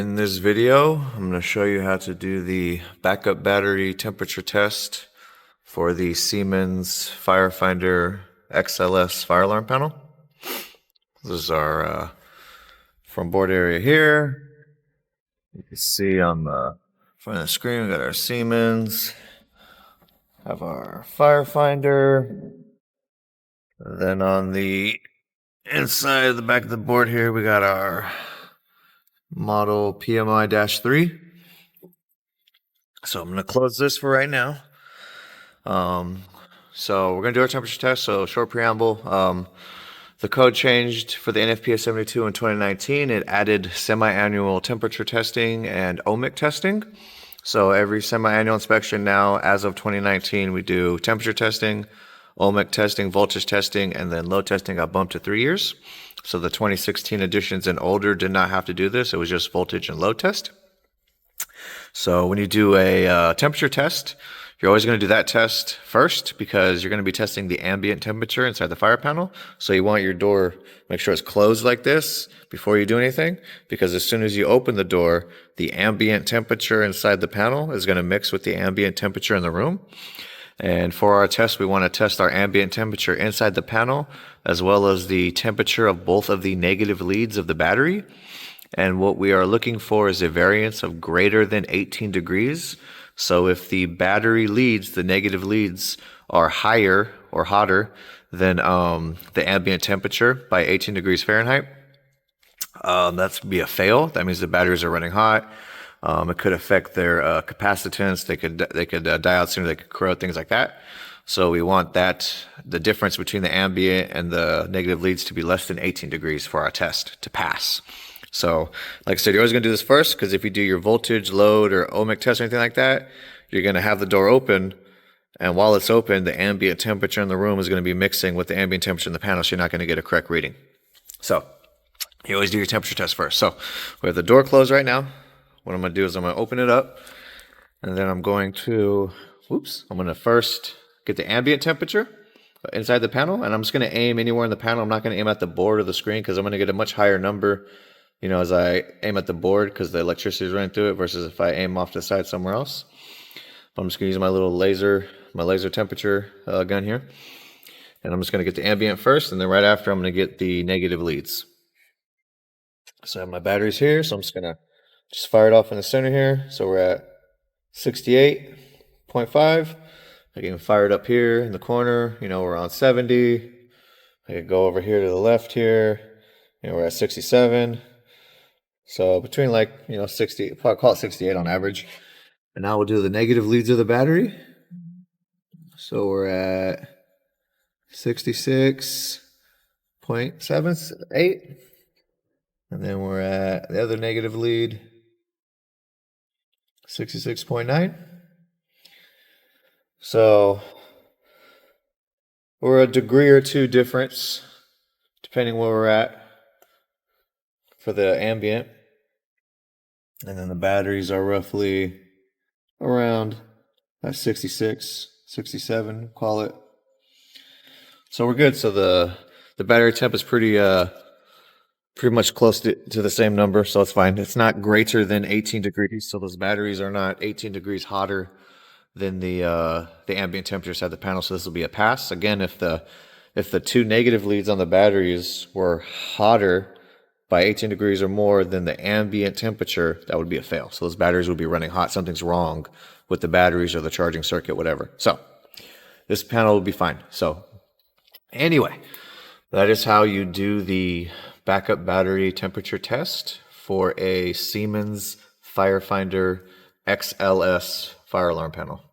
In this video, I'm going to show you how to do the backup battery temperature test for the Siemens FireFinder XLS fire alarm panel. This is our front board area here. You can see on the front of the screen, we got our Siemens, have our FireFinder. Then on the inside of the back of the board here, we got our model PMI-3. So I'm going to close this for right now. So we're going to do our temperature test. So short preamble. The code changed for the NFPA 72 in 2019. It added semi-annual temperature testing and ohmic testing. So every semi-annual inspection now, as of 2019, we do temperature testing, ohmic testing, voltage testing, and then load testing got bumped to 3 years. So the 2016 editions and older did not have to do this. It was just voltage and load test. So when you do a temperature test, you're always going to do that test first because you're going to be testing the ambient temperature inside the fire panel. So you want your door, make sure it's closed like this before you do anything, because as soon as you open the door, the ambient temperature inside the panel is going to mix with the ambient temperature in the room. And for our test, we want to test our ambient temperature inside the panel, as well as the temperature of both of the negative leads of the battery. And what we are looking for is a variance of greater than 18 degrees. So if the battery leads, the negative leads, are higher or hotter than the ambient temperature by 18 degrees Fahrenheit, that's be a fail. That means the batteries are running hot. It could affect their capacitance. They could die out sooner. They could corrode, things like that. So we want the difference between the ambient and the negative leads to be less than 18 degrees for our test to pass. So, like I said, you're always going to do this first, because if you do your voltage, load, or ohmic test or anything like that, you're going to have the door open, and while it's open, the ambient temperature in the room is going to be mixing with the ambient temperature in the panel, so you're not going to get a correct reading. So, you always do your temperature test first. So, we have the door closed right now. What I'm going to do is I'm going to open it up, and then I'm going to first get the ambient temperature inside the panel, and I'm just going to aim anywhere in the panel. I'm not going to aim at the board or the screen, because I'm going to get a much higher number, as I aim at the board, because the electricity is running through it, versus if I aim off to the side somewhere else. I'm just going to use my little laser temperature gun here, and I'm just going to get the ambient first, and then right after I'm going to get the negative leads. So I have my batteries here, so I'm just going to fire it off in the center here. So we're at 68.5. I can fire it up here in the corner. We're on 70. I can go over here to the left here. We're at 67. So between 60, probably call it 68 on average. And now we'll do the negative leads of the battery. So we're at 66.78. And then we're at the other negative lead, 66.9. So we're a degree or two difference, depending where we're at for the ambient. And then the batteries are roughly around 66, 67, call it. So we're good. So the battery temp is pretty much close to the same number, so it's fine. It's not greater than 18 degrees, so those batteries are not 18 degrees hotter than the ambient temperature inside the panel, so this will be a pass. Again, if the two negative leads on the batteries were hotter by 18 degrees or more than the ambient temperature, that would be a fail. So those batteries would be running hot. Something's wrong with the batteries or the charging circuit, whatever. So this panel will be fine. So anyway, that is how you do the backup battery temperature test for a Siemens FireFinder XLS fire alarm panel.